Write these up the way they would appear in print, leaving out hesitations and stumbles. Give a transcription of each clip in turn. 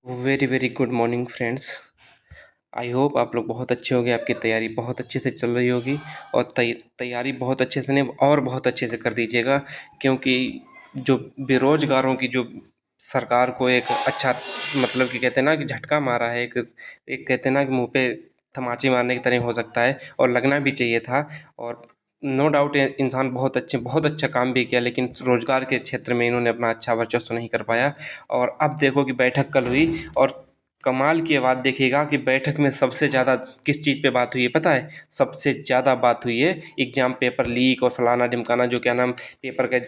Very very good morning friends. I hope आप लोग बहुत अच्छे होंगे, आपकी तैयारी बहुत अच्छे से चल रही होगी और तैयारी बहुत अच्छे से नहीं और बहुत अच्छे से कर दीजिएगा, क्योंकि जो बेरोजगारों की जो सरकार को एक अच्छा मतलब कि कहते हैं ना कि झटका मारा है, एक एक कहते हैं ना कि मुंह पे तमाचे मारने की तरह हो सकता है और लगना भी चाहिए था। और नो डाउट इंसान बहुत अच्छा काम भी किया, लेकिन रोजगार के क्षेत्र में इन्होंने अपना अच्छा वर्चस्व नहीं कर पाया। और अब देखो कि बैठक कल हुई और कमाल की बात देखिएगा कि बैठक में सबसे ज़्यादा किस चीज़ पे बात हुई है पता है? सबसे ज़्यादा बात हुई है एग्ज़ाम पेपर लीक और फलाना ढिमकाना, जो क्या नाम पेपर का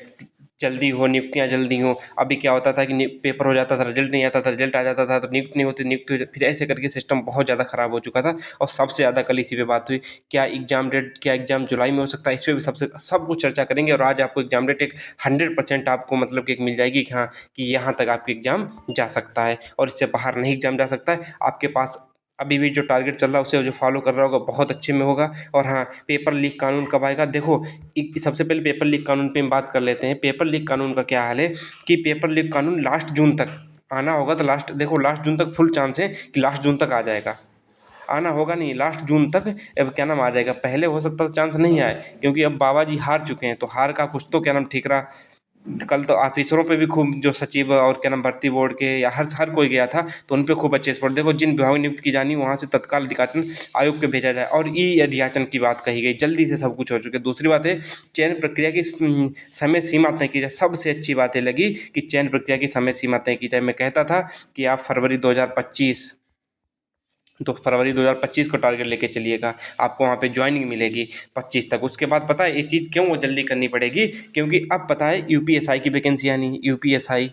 जल्दी हो, नियुक्तियाँ जल्दी हों। अभी क्या होता था कि पेपर हो जाता था, रिजल्ट नहीं आता था, रिजल्ट आ जाता था तो नियुक्त नहीं होती, नियुक्त हो फिर ऐसे करके सिस्टम बहुत ज़्यादा ख़राब हो चुका था। और सबसे ज़्यादा कल इसी पे बात हुई, क्या एग्ज़ाम जुलाई में हो सकता है? इस पे भी सबसे सब कुछ चर्चा करेंगे और आज आपको एग्ज़ाम डेट एक 100% आपको मतलब कि एक मिल जाएगी कि हाँ, कि यहाँ तक आपका एग्ज़ाम जा सकता है और इससे बाहर नहीं एग्ज़ाम जा सकता है। आपके पास अभी भी जो टारगेट चल रहा है उसे जो फॉलो कर रहा होगा बहुत अच्छे में होगा। और हाँ, पेपर लीक कानून कब आएगा? देखो, सबसे पहले पेपर लीक कानून पे हम बात कर लेते हैं। पेपर लीक कानून का क्या हाल है कि पेपर लीक कानून लास्ट जून तक आना होगा, तो लास्ट जून तक फुल चांस है कि लास्ट जून तक आ जाएगा। आना होगा नहीं, लास्ट जून तक अब क्या नाम आ जाएगा। पहले हो सकता था चांस नहीं आए, क्योंकि अब बाबा जी हार चुके हैं, तो हार का कुछ तो क्या नाम ठीक रहा। कल तो ऑफिसरों पे भी खूब जो सचिव और क्या नाम भर्ती बोर्ड के या हर कोई गया था, तो उन पे खूब अच्छे से पढ़ देखो, जिन विभाग नियुक्त की जानी वहाँ से तत्काल अधिकाचन आयोग के भेजा जाए। और ई अध्याचन की बात कही गई, जल्दी से सब कुछ हो चुके। दूसरी बात है, चयन प्रक्रिया की समय सीमा तय की जाए। सबसे अच्छी बात है लगी कि चयन प्रक्रिया की समय सीमा तय की जाए। मैं कहता था कि आप फरवरी 2025 को टारगेट लेके चलिएगा, आपको वहाँ पे ज्वाइनिंग मिलेगी 25 तक। उसके बाद पता है ये चीज़ क्यों वो जल्दी करनी पड़ेगी? क्योंकि अब पता है यूपीएसआई की वैकेंसी आनी, यूपीएसआई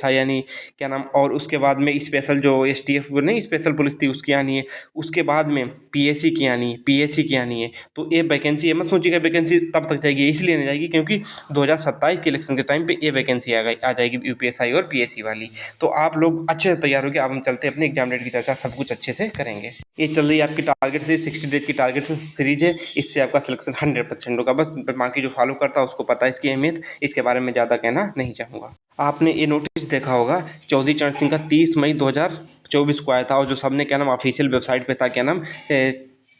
यानी क्या नाम, और उसके बाद में स्पेशल जो एसटीएफ नहीं, स्पेशल पुलिस थी उसकी आनी है। उसके बाद में पीएससी की आनी है। तो ये वैकेंसी है, मत सोचिएगा वैकेंसी तब तक जाएगी, इसलिए नहीं जाएगी क्योंकि 2027 के इलेक्शन के टाइम पे ये वैकेंसी आ जाएगी यूपीएसआई और पीएससी वाली। तो आप लोग अच्छे से तैयार हो गए। अब हम चलते हैं अपने एग्जाम डेट की चर्चा सब कुछ अच्छे से करेंगे। ये चल रही है आपकी टारगेट से 60 डेज की टारगेट सीरीज है, इससे आपका सिलेक्शन 100% होगा। बस बाकी जो फॉलो करता है उसको पता है इसकी अहमियत, इसके बारे में ज़्यादा कहना नहीं चाहूँगा। आपने ये नोटिस देखा होगा, चौधरी चरण सिंह का 30 मई 2024 को आया था, और जो सबने क्या नाम ऑफिशियल वेबसाइट पे था क्या नाम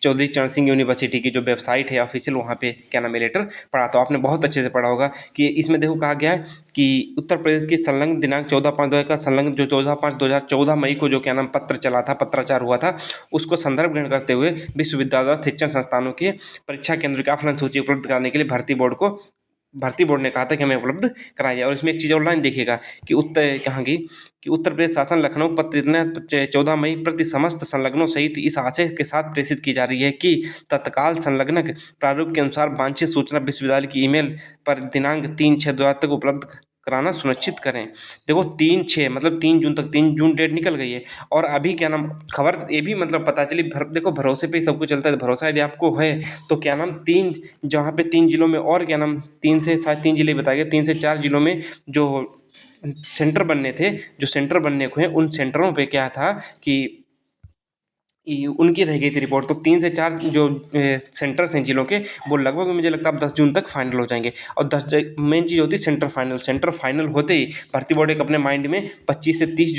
चौधरी चरण सिंह यूनिवर्सिटी की जो वेबसाइट है ऑफिशियल, वहाँ पे क्या नाम है लेटर पढ़ा। तो आपने बहुत अच्छे से पढ़ा होगा कि इसमें देखो कहा गया है कि उत्तर प्रदेश की संलग्न दिनांक 14/5/2000 का संलग्न जो 14/5/2014 मई को जो क्या नाम पत्र चला था, पत्राचार हुआ था, उसको संदर्भ ग्रहण करते हुए विश्वविद्यालय और शिक्षण संस्थानों के परीक्षा केंद्र की आकलन सूची उपलब्ध कराने के लिए भर्ती बोर्ड ने कहा था कि हमें उपलब्ध कराई जाए। और इसमें एक चीज़ और लाइन देखिएगा कि उत्तर प्रदेश शासन लखनऊ पत्र इतना 14 मई प्रति समस्त संलग्नों सहित इस आशय के साथ प्रेषित की जा रही है कि तत्काल संलग्नक प्रारूप के अनुसार वांछित सूचना विश्वविद्यालय की ईमेल पर दिनांक 3/6/2000 तक उपलब्ध कराना सुनिश्चित करें। देखो 3/6 मतलब 3 जून तक, 3 जून डेट निकल गई है। और अभी क्या नाम खबर ये भी मतलब पता चली, देखो भरोसे पे ही सब कुछ चलता है। भरोसा यदि आपको है तो क्या नाम जहाँ पे 3 जिलों में और क्या नाम 3 जिले बताए गए, 3 से 4 जिलों में जो सेंटर बनने को हैं, उन सेंटरों पे क्या था कि उनकी रह गई थी रिपोर्ट। तो 3 से 4 जो सेंटर्स हैं जिलों के, वो लगभग मुझे लगता है अब 10 जून तक फाइनल हो जाएंगे। और मेन चीज़ होती है सेंटर फाइनल होते ही भर्ती बोर्ड एक अपने माइंड में 25 से 30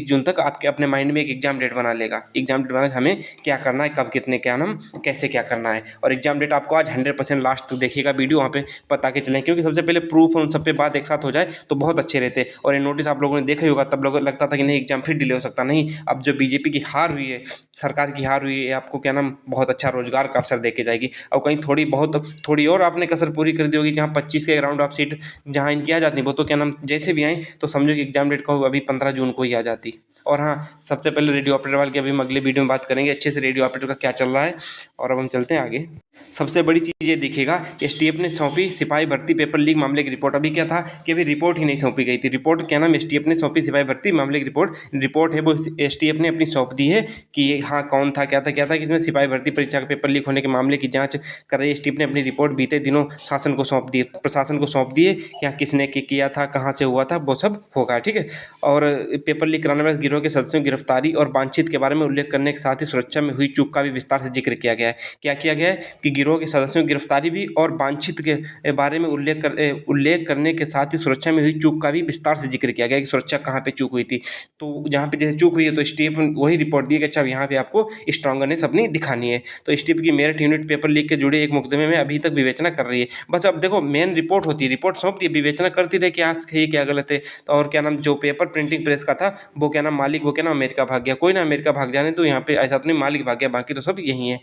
जून तक आपके अपने माइंड में एक एग्जाम डेट बना लेगा। एग्जाम डेट बना हमें क्या करना है, कब कितने क्या नाम कैसे क्या करना है। और एग्जाम डेट आपको आज 100% लास्ट देखिएगा वीडियो, वहाँ पे बता के चलें, क्योंकि सबसे पहले प्रूफ उन सब पे बात एक साथ हो जाए तो बहुत अच्छे रहते। और ये नोटिस आप लोगों ने देखा ही होगा, तब लोगों को लगता था कि नहीं एग्जाम फिर डिले हो सकता। नहीं, अब जो बीजेपी की हार हुई है, सरकार की हार हुई है, आपको क्या नाम बहुत अच्छा रोजगार का अवसर देके जाएगी। और कहीं थोड़ी और आपने कसर पूरी कर दी होगी कि हाँ 25 के राउंड ऑफ सीट जहाँ इनकी आ जाती, वो तो क्या नाम जैसे भी आए तो समझो कि एग्जाम डेट को अभी 15 जून को ही आ जाती। और हाँ, सबसे पहले रेडियो ऑपरेटर वाले की अभी हम अगले वीडियो में बात करेंगे अच्छे से रेडियो ऑपरेटर का क्या चल रहा है। और अब हम चलते हैं आगे। सबसे बड़ी चीज़ ये दिखेगा, एसटीएफ ने सौंपी सिपाही भर्ती पेपर लीक मामले की रिपोर्ट। अभी क्या था कि अभी रिपोर्ट ही नहीं सौंपी गई थी। रिपोर्ट क्या नाम एसटीएफ ने सौंपी सिपाही भर्ती मामले की रिपोर्ट है वो एसटीएफ ने अपनी सौंप दी है कि हाँ कौन था क्या था कि इसमें सिपाही भर्ती परीक्षा का पेपर लीक होने के मामले की जांच कर रही एसटीएफ ने अपनी रिपोर्ट बीते दिनों प्रशासन को सौंप दी है कि हाँ किसने किया था, कहाँ से हुआ था, वो सब होगा। ठीक है। और पेपर लीक कराने वाले गिरोह गिरोह के सदस्यों की गिरफ्तारी और बातचीत के बारे में उल्लेख करने के साथ ही सुरक्षा में हुई चूक का भी विस्तार से जिक्र किया गया है। क्या किया गया है कि गिरोह के सदस्यों की गिरफ्तारी भी और बातचीत के बारे में उल्लेख करने के साथ ही सुरक्षा में हुई चूक का भी विस्तार से जिक्र किया गया है कि सुरक्षा कहाँ पे चूक हुई थी। तो जहाँ पे जैसे चूक हुई है तो स्टेप वही रिपोर्ट दी कि अच्छा यहाँ पे आपको स्ट्रॉन्गनेस अपनी दिखानी है। तो स्टेप की मेरिट यूनिट पेपर लीक के जुड़े एक मुकदमे में अभी तक विवेचना कर रही है। बस अब देखो मेन रिपोर्ट होती है, रिपोर्ट सौंप दी, विवेचना करती रहे कि आज ये क्या गलत है। तो और क्या नाम जो पेपर प्रिंटिंग प्रेस का था वो क्या नाम मालिक वो क्या नाम अमेरिका भाग गया। कोई ना अमेरिका भाग जाने तो यहाँ पे ऐसा तो नहीं मालिक भाग गया, बाकी तो सब यही है।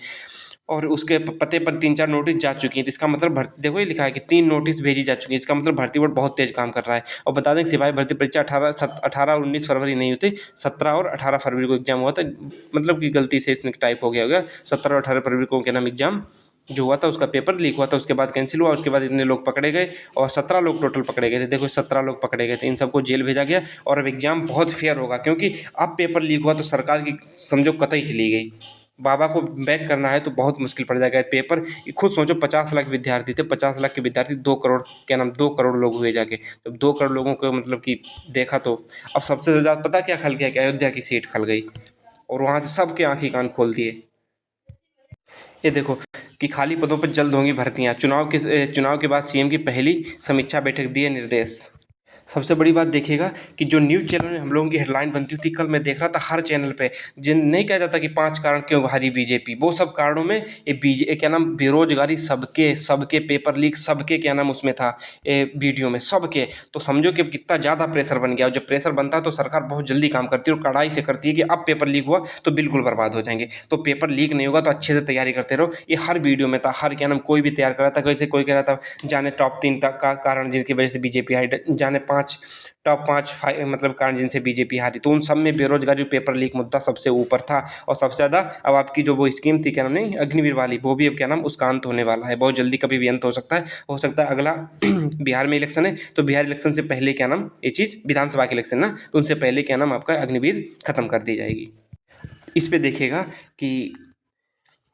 और उसके पते पर 3-4 नोटिस जा चुकी हैं। तो इसका मतलब भर्ती देखो ये लिखा है कि 3 नोटिस भेजी जा चुकी है। इसका मतलब भर्ती बोर्ड बहुत तेज काम कर रहा है। और बता दें कि सिपाही भर्ती परीक्षा 18 और 19 फरवरी नहीं होती, 17 और 18 फरवरी को एग्जाम हुआ था। मतलब कि गलती से इसमें टाइप हो गया होगा। 17 और 18 फरवरी को क्या नाम एग्जाम जो हुआ था उसका पेपर लीक हुआ था, उसके बाद कैंसिल हुआ, उसके बाद इतने लोग पकड़े गए और 17 लोग टोटल पकड़े गए थे। देखो 17 लोग पकड़े गए थे, इन सबको जेल भेजा गया। और अब एग्जाम बहुत फेयर होगा क्योंकि अब पेपर लीक हुआ तो सरकार की समझो कतई चली गई। बाबा को बैक करना है तो बहुत मुश्किल पड़ जाएगा पेपर। खुद सोचो 50 लाख विद्यार्थी थे, 50 लाख के विद्यार्थी 2 करोड़ क्या नाम 2 करोड़ लोग हुए जाके। जब 2 करोड़ लोगों को मतलब कि देखा तो अब सबसे ज़्यादा पता क्या खल गया कि अयोध्या की सीट खल गई और वहाँ से सबके आँखें कान खोल दिए। ये देखो कि खाली पदों पर जल्द होंगी भर्तियां, चुनाव के बाद सीएम की पहली समीक्षा बैठक दिए निर्देश। सबसे बड़ी बात देखिएगा कि जो न्यूज़ चैनल में हम लोगों की हेडलाइन बनती थी, कल मैं देख रहा था हर चैनल पे जिन नहीं कहा जाता कि 5 कारण क्यों हारी बीजेपी, वो सब कारणों में ये क्या नाम बेरोजगारी सबके सबके पेपर लीक सबके क्या नाम उसमें था वीडियो में सबके। तो समझो कि अब कितना ज़्यादा प्रेशर बन गया और जब प्रेशर बनता है तो सरकार बहुत जल्दी काम करती है और कड़ाई से करती है कि अब पेपर लीक हुआ तो बिल्कुल बर्बाद हो जाएंगे। तो पेपर लीक नहीं होगा तो अच्छे से तैयारी करते रहो। ये हर वीडियो में था, हर क्या नाम कोई भी तैयार कर रहा था, कैसे कोई कह रहा था जाने टॉप 3 तक का कारण जिनकी वजह से बीजेपी हारी, जाने 5 टॉप 5 मतलब कारण जिनसे बीजेपी हारी। तो उन सब में बेरोजगारी पेपर लीक मुद्दा सबसे ऊपर था। और सबसे ज़्यादा अब आपकी जो वो स्कीम थी क्या नाम नहीं अग्निवीर वाली, वो भी अब क्या नाम उसका अंत होने वाला है बहुत जल्दी, कभी भी अंत हो सकता है। हो सकता है अगला बिहार में इलेक्शन है तो बिहार इलेक्शन से पहले क्या नाम ये चीज़ विधानसभा के इलेक्शन ना, तो उनसे पहले क्या नाम आपका अग्निवीर खत्म कर दी जाएगी। इस पे देखिएगा कि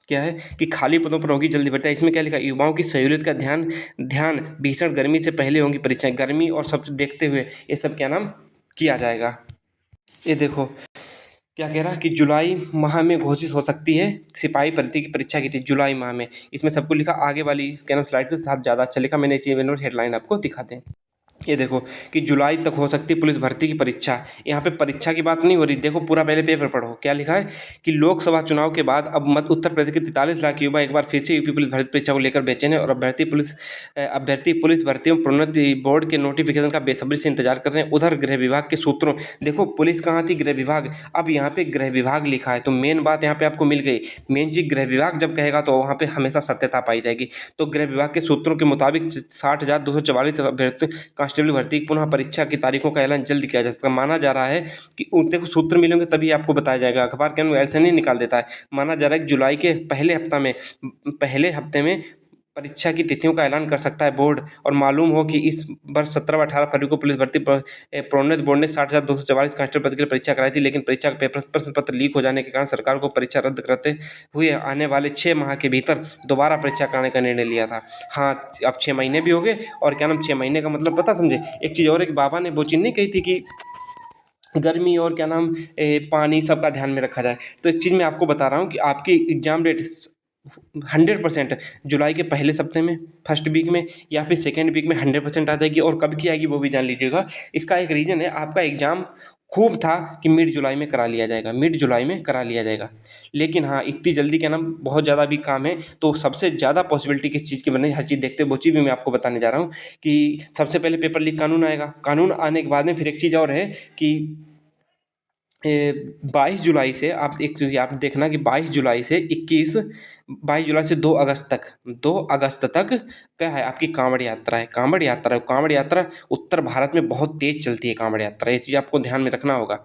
क्या है कि खाली पदों पर होगी जल्दी भर्ती। इसमें क्या लिखा है युवाओं की सहूलियत का ध्यान ध्यान भीषण गर्मी से पहले होंगी परीक्षाएं, गर्मी और सब देखते हुए ये सब क्या नाम किया जाएगा। ये देखो क्या कह रहा है कि जुलाई माह में घोषित हो सकती है सिपाही भर्ती की परीक्षा की थी जुलाई माह में। इसमें सबको लिखा आगे वाली क्या नाम स्लाइड के साथ ज़्यादा अच्छा लिखा, मैंने इसी हेडलाइन आपको दिखाते हैं। ये देखो कि जुलाई तक हो सकती है पुलिस भर्ती की परीक्षा। यहाँ पे परीक्षा की बात नहीं हो रही, देखो पूरा पहले पेपर पढ़ो क्या लिखा है कि लोकसभा चुनाव के बाद अब मध्य उत्तर प्रदेश के 43 लाख युवा एक बार फिर से यूपी पुलिस भर्ती परीक्षा को लेकर बेचैन है और अभ्यर्थी पुलिस भर्ती एवं प्रोन्नति बोर्ड के नोटिफिकेशन का बेसब्री से इंतजार कर रहे हैं। उधर गृह विभाग के सूत्रों, देखो पुलिस कहाँ थी गृह विभाग, अब यहाँ पे गृह विभाग लिखा है तो मेन बात यहाँ पे आपको मिल गई। मेन चीज गृह विभाग जब कहेगा तो वहाँ पे हमेशा सत्यता पाई जाएगी। तो गृह विभाग के सूत्रों के मुताबिक 60,244 अभ्यर्थी कांस्टेबल भर्ती पुनः परीक्षा की तारीखों का ऐलान जल्द किया जा सकता है। माना जा रहा है कि देखो सूत्र मिलेंगे तभी आपको बताया जाएगा, अखबार के ऐसे नहीं निकाल देता है। माना जा रहा है कि जुलाई के पहले हफ्ते में परीक्षा की तिथियों का ऐलान कर सकता है बोर्ड। और मालूम हो कि इस वर्ष 17 व 18 फरवरी को पुलिस भर्ती प्रोन्नति बोर्ड ने 60,244 कांस्टेबल पद के लिए परीक्षा कराई थी, लेकिन परीक्षा का पेपर प्रश्न पत्र लीक हो जाने के कारण सरकार को परीक्षा रद्द करते हुए आने वाले 6 माह के भीतर दोबारा परीक्षा कराने का निर्णय लिया था। हाँ अब 6 महीने भी हो गए और क्या नाम 6 महीने का मतलब पता समझे। एक चीज़ और, एक बाबा ने वो चीज़ नहीं कही थी कि गर्मी और क्या नाम पानी सबका ध्यान में रखा जाए। तो एक चीज़ मैं आपको बता रहा हूँ कि आपकी एग्जाम डेट 100% जुलाई के पहले सप्ताह में फर्स्ट वीक में या फिर सेकेंड वीक में 100% आ जाएगी। और कब की आएगी वो भी जान लीजिएगा। इसका एक रीज़न है, आपका एग्ज़ाम खूब था कि मिड जुलाई में करा लिया जाएगा, मिड जुलाई में करा लिया जाएगा। लेकिन हाँ इतनी जल्दी क्या नाम बहुत ज़्यादा भी काम है। तो सबसे ज़्यादा पॉसिबिलिटी किस चीज़ की बने हर चीज़ देखते वो चीज़ भी मैं आपको बताने जा रहा हूँ कि सबसे पहले पेपर लीक कानून आएगा। कानून आने के बाद में फिर एक चीज़ और है कि 22 जुलाई से आप एक चीज़ आप देखना कि 22 जुलाई से 2 अगस्त तक क्या है आपकी कांवड़ यात्रा है। कांवड़ यात्रा उत्तर भारत में बहुत तेज चलती है कांवड़ यात्रा, ये चीज़ आपको ध्यान में रखना होगा।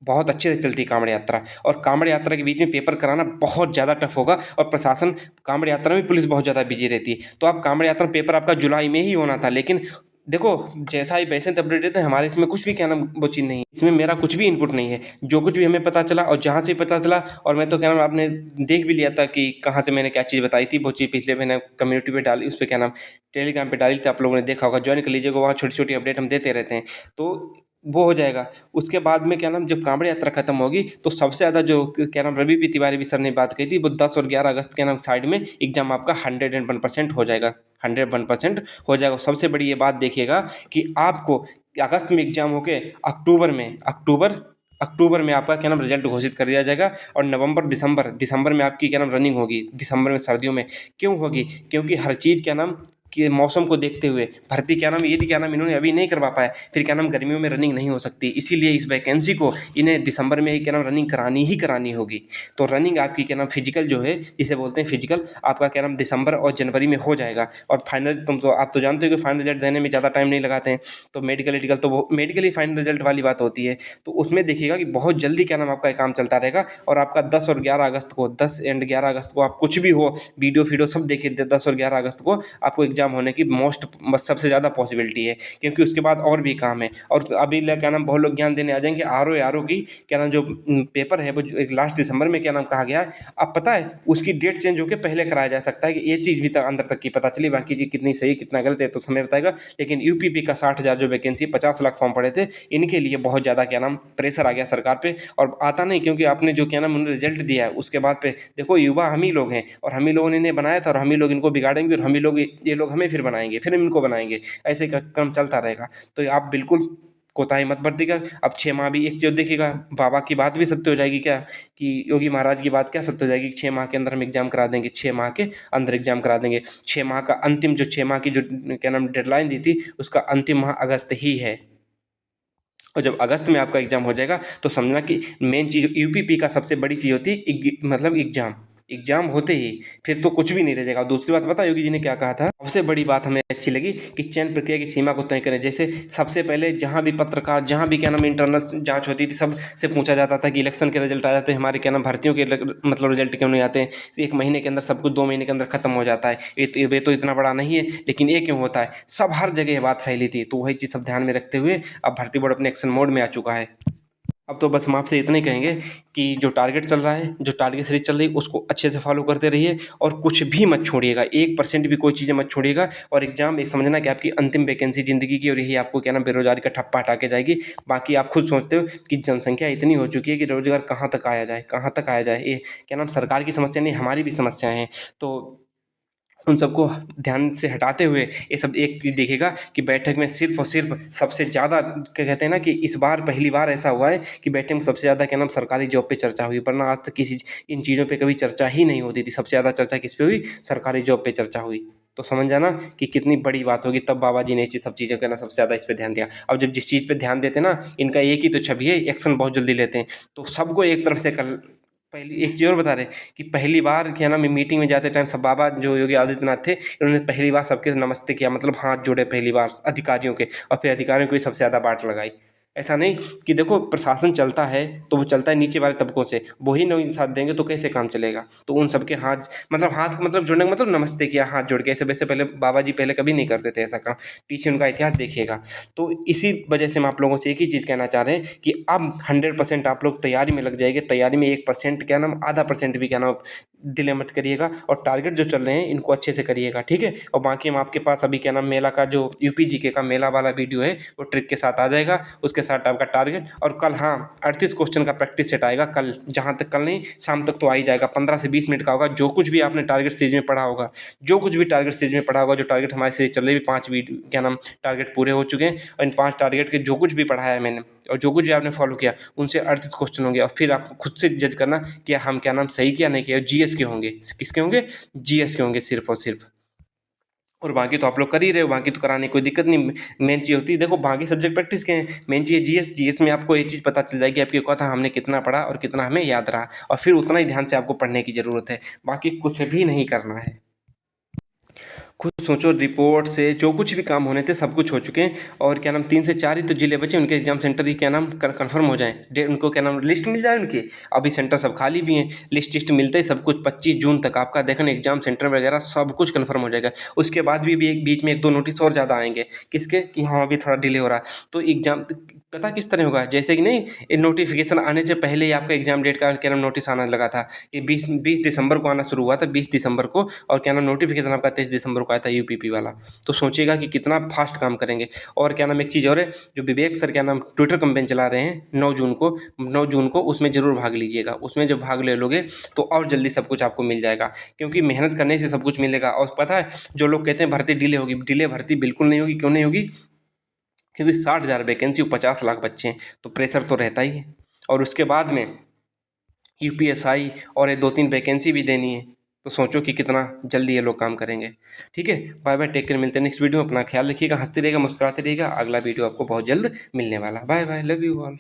बहुत अच्छे से चलती है कांवड़ यात्रा और कांवड़ यात्रा के बीच में पेपर कराना बहुत ज़्यादा टफ होगा। और प्रशासन कांवड़ यात्रा में पुलिस बहुत ज़्यादा बिजी रहती है। तो आप कांवड़ यात्रा पेपर आपका जुलाई में ही होना था, लेकिन देखो जैसा ही वैसे अपडेट देते हैं, हमारे इसमें कुछ भी क्या नाम वो चीज़ नहीं है, इसमें मेरा कुछ भी इनपुट नहीं है। जो कुछ भी हमें पता चला और जहाँ से पता चला, और मैं तो क्या नाम आपने देख भी लिया था कि कहाँ से मैंने क्या चीज़ बताई थी, वो चीज़ पिछले मैंने कम्युनिटी पे डाली, उस पर क्या नाम टेलीग्राम पे डाली थी, आप लोगों ने देखा होगा, ज्वाइन कर लीजिएगा, वहाँ छोटी छोटी अपडेट हम देते रहते हैं। तो वो हो जाएगा। उसके बाद में क्या नाम, जब कांवड़ यात्रा खत्म होगी तो सबसे ज़्यादा जो क्या नाम रवि पी तिवारी भी सर ने बात कही थी, वो 10 और 11 अगस्त के नाम साइड में एग्जाम आपका 101% हो जाएगा, 101% हो जाएगा। सबसे बड़ी ये बात देखिएगा कि आपको अगस्त में एग्जाम होके अक्टूबर में आपका क्या नाम रिजल्ट घोषित कर दिया जाएगा। और नवंबर दिसंबर में आपकी क्या नाम रनिंग होगी, दिसंबर में सर्दियों में क्यों होगी, क्योंकि हर चीज़ क्या नाम कि मौसम को देखते हुए भर्ती क्या नाम यदि क्या नाम इन्होंने अभी नहीं करवा पाया, फिर क्या नाम गर्मियों में रनिंग नहीं हो सकती, इसीलिए इस वैकेंसी को इन्हें दिसंबर में ही क्या नाम रनिंग करानी होगी। तो रनिंग आपकी क्या नाम फिजिकल जो है, जिसे बोलते हैं फिजिकल, आपका क्या नाम दिसंबर और जनवरी में हो जाएगा। और फाइनल आप तो जानते हो कि फाइनल रिजल्ट देने में ज़्यादा टाइम नहीं लगाते हैं। तो मेडिकल तो वो मेडिकल ही फाइनल रिजल्ट वाली बात होती है। तो उसमें देखिएगा कि बहुत जल्दी क्या नाम आपका ये काम चलता रहेगा। और आपका 10 और 11 अगस्त को 10 एंड 11 अगस्त को आप कुछ भी हो, वीडियो सब देखिए, 10 और 11 अगस्त को आपको एग्जाम होने की सबसे ज़्यादा पॉसिबिलिटी है, क्योंकि उसके बाद और भी काम है। और अभी क्या नाम बहुत लोग ज्ञान देने आ जाएंगे आर ओ की क्या नाम जो पेपर है वो एक लास्ट दिसंबर में क्या नाम कहा गया है। अब पता है उसकी डेट चेंज होकर पहले कराया जा सकता है, कि ये चीज़ भी तक अंदर तक की पता चली। बाकी जी कितनी सही कितना गलत है तो समय बताएगा। लेकिन यूपीपी का 60,000 जो वैकेंसी 50 लाख फॉर्म पड़े थे, इनके लिए बहुत ज़्यादा क्या नाम प्रेशर आ गया सरकार पे। और आता नहीं, क्योंकि आपने जो क्या नाम उन्होंने रिजल्ट दिया है उसके बाद पे देखो युवा हम ही लोग हैं, और हम ही लोगों ने इन्हें बनाया था, और हम ही लोग इनको बिगाड़ेंगे, और हम ही लोग ये लोग हमें फिर बनाएंगे, फिर हम इनको बनाएंगे। ऐसे का क्रम चलता रहेगा। तो आप बिल्कुल कोताही मत बरतिएगा। अब 6 माह भी एक चीज़ देखिएगा, बाबा की बात भी सत्य हो जाएगी क्या, कि योगी महाराज की बात क्या सत्य हो जाएगी कि 6 माह के अंदर हम एग्जाम करा देंगे, 6 माह के अंदर एग्जाम करा देंगे। 6 माह का अंतिम जो 6 माह की जो क्या नाम डेडलाइन दी थी, उसका अंतिम माह अगस्त ही है। और जब अगस्त में आपका एग्जाम हो जाएगा तो समझना कि मेन चीज़ यूपीपी का सबसे बड़ी चीज़ होती है मतलब एग्जाम होते ही फिर तो कुछ भी नहीं रह जाएगा। दूसरी बात पता योगी जी ने क्या कहा था, सबसे बड़ी बात हमें अच्छी लगी कि चयन प्रक्रिया की सीमा को तय करें। जैसे सबसे पहले जहां भी पत्रकार, जहां भी क्या नाम इंटरनल जांच होती थी, सब से पूछा जाता था कि इलेक्शन के रिजल्ट आ जाते हैं, हमारे क्या नाम भर्तियों के मतलब रिजल्ट क्यों नहीं आते हैं, 1 महीने के अंदर सब कुछ 2 महीने के अंदर खत्म हो जाता है। ये तो इतना बड़ा नहीं है, लेकिन ये क्यों होता है, सब हर जगह ये बात फैली थी। तो वही चीज़ सब ध्यान में रखते हुए अब भर्ती बोर्ड अपने एक्शन मोड में आ चुका है। अब तो बस हम आपसे इतना ही कहेंगे कि जो टारगेट चल रहा है, जो टारगेट सीरीज चल रही है, उसको अच्छे से फॉलो करते रहिए, और कुछ भी मत छोड़िएगा, 1% भी कोई चीज़ें मत छोड़िएगा। और एग्जाम एक समझना कि आपकी अंतिम वैकेंसी ज़िंदगी की, और यही आपको क्या नाम बेरोजगारी का ठप्पा हटा के जाएगी। बाकी आप खुद सोचते हो कि जनसंख्या इतनी हो चुकी है कि रोजगार कहाँ तक आया जाए, कहाँ तक आया जाए। ये क्या नाम सरकार की समस्या नहीं, हमारी भी समस्याएं हैं। तो उन सबको ध्यान से हटाते हुए ये सब एक चीज़ देखिएगा कि बैठक में सिर्फ और सिर्फ सबसे ज़्यादा क्या कहते हैं ना, कि इस बार पहली बार ऐसा हुआ है कि बैठक में सबसे ज़्यादा क्या नाम सरकारी जॉब पे चर्चा हुई, वरना आज तक किसी इन चीज़ों पे कभी चर्चा ही नहीं होती थी। सबसे ज़्यादा चर्चा किस पे हुई, सरकारी जॉब पे चर्चा हुई। तो समझ जाना कि कितनी बड़ी बात होगी। तब बाबा जी ने सब चीज़ों का ना सबसे ज़्यादा इस पे ध्यान दिया। अब जब जिस चीज़ पे ध्यान देते ना, इनका एक ही तो छवि है, एक्शन बहुत जल्दी लेते हैं। तो सबको एक तरफ से कर पहली एक चीज़ और बता रहे कि पहली बार क्या नाम मीटिंग में जाते टाइम सब बाबा जो योगी आदित्यनाथ थे, इन्होंने पहली बार सबके नमस्ते किया, मतलब हाथ जोड़े पहली बार अधिकारियों के, और फिर अधिकारियों को ही सबसे ज़्यादा बाट लगाई। ऐसा नहीं कि देखो प्रशासन चलता है तो वो चलता है नीचे वाले तबकों से, वही नहीं साथ देंगे तो कैसे काम चलेगा। तो उन सबके हाथ मतलब जोड़ने का मतलब नमस्ते किया हाथ जोड़ के, ऐसे वैसे पहले बाबा जी पहले कभी नहीं करते थे ऐसा काम, पीछे उनका इतिहास देखिएगा। तो इसी वजह से हम आप लोगों से एक ही चीज़ कहना चाह रहे हैं कि अब 100% आप लोग तैयारी में लग जाएंगे। तैयारी में 1% क्या नाम आधा परसेंट भी क्या नाम डिले मत करिएगा, और टारगेट जो चल रहे हैं इनको अच्छे से करिएगा, ठीक है। और बाकी हम आपके पास अभी क्या नाम मेला का जो यूपी जीके का मेला वाला वीडियो है वो ट्रिक के साथ आ जाएगा, उसके साथ आपका टारगेट। और कल हाँ 38 क्वेश्चन का प्रैक्टिस सेट आएगा कल, जहाँ तक कल नहीं शाम तक तो आ ही जाएगा, 15 से 20 मिनट का होगा। जो कुछ भी आपने टारगेट सीरीज में पढ़ा होगा, जो कुछ भी टारगेट सीरीज में पढ़ा होगा, जो टारगेट हमारे सीरीज चल रही है, 5 वीडियो क्या नाम टारगेट पूरे हो चुके हैं, और इन 5 टारगेट के जो कुछ भी पढ़ाया है मैंने और जो कुछ भी आपने फॉलो किया, उनसे 38 क्वेश्चन होंगे। और फिर आप खुद से जज करना कि हम क्या नाम सही किया नहीं किया। जीएस के होंगे, किसके होंगे, जीएस के होंगे सिर्फ और सिर्फ। और बाकी तो आप लोग कर ही रहे हो, बाकी तो कराने की कोई दिक्कत नहीं। मेन चीज़ होती है देखो, बाकी सब्जेक्ट प्रैक्टिस के हैं, मेन चीज़ जीएस में आपको एक चीज़ पता चल जाएगी आपकी कथा हमने कितना पढ़ा और कितना हमें याद रहा, और फिर उतना ही ध्यान से आपको पढ़ने की ज़रूरत है, बाकी कुछ भी नहीं करना है। खुद सोचो, रिपोर्ट से जो कुछ भी काम होने थे सब कुछ हो चुके हैं, और क्या नाम 3 से 4 ही तो जिले बचे, उनके एग्जाम सेंटर ही क्या नाम कन्फर्म हो जाए, उनको क्या नाम लिस्ट मिल जाए उनकी। अभी सेंटर सब खाली भी हैं, लिस्ट मिलते ही सब कुछ 25 जून तक आपका देखना एग्जाम सेंटर वगैरह सब कुछ कन्फर्म हो जाएगा। उसके बाद भी एक बीच में 1-2 नोटिस और ज़्यादा आएंगे, किसके कि हाँ अभी थोड़ा डिले हो रहा। तो एग्जाम पता किस तरह होगा, जैसे कि नहीं नोटिफिकेशन आने से पहले ही आपका एग्जाम डेट का क्या नाम नोटिस आना लगा था कि 20 दिसंबर को आना शुरू हुआ था, 20 दिसंबर को, और क्या नाम नोटिफिकेशन आपका 23 दिसंबर को पाया था यूपीपी वाला। तो सोचिएगा कि कितना फास्ट काम करेंगे। और क्या नाम, एक चीज़ और है, जो विवेक सर क्या नाम ट्विटर कैंपेन चला रहे हैं 9 जून को उसमें ज़रूर भाग लीजिएगा। उसमें जब भाग ले लोगे तो और जल्दी सब कुछ आपको मिल जाएगा, क्योंकि मेहनत करने से सब कुछ मिलेगा। और पता है, जो लोग कहते हैं भर्ती डिले होगी, डिले भर्ती बिल्कुल नहीं होगी। क्यों नहीं होगी? क्योंकि 60,000 वैकेंसी और 50 लाख बच्चे हैं, तो प्रेशर तो रहता ही है। और उसके बाद में यूपीएसआई और ये 2-3 वैकेंसी भी देनी है। तो सोचो कि कितना जल्दी ये लोग काम करेंगे। ठीक है, बाय बाय, टेक केयर, मिलते हैं नेक्स्ट वीडियो में। अपना ख्याल रखिएगा, हंसते रहिएगा, मुस्कुराते रहिएगा। अगला वीडियो आपको बहुत जल्द मिलने वाला। Bye bye, love you all.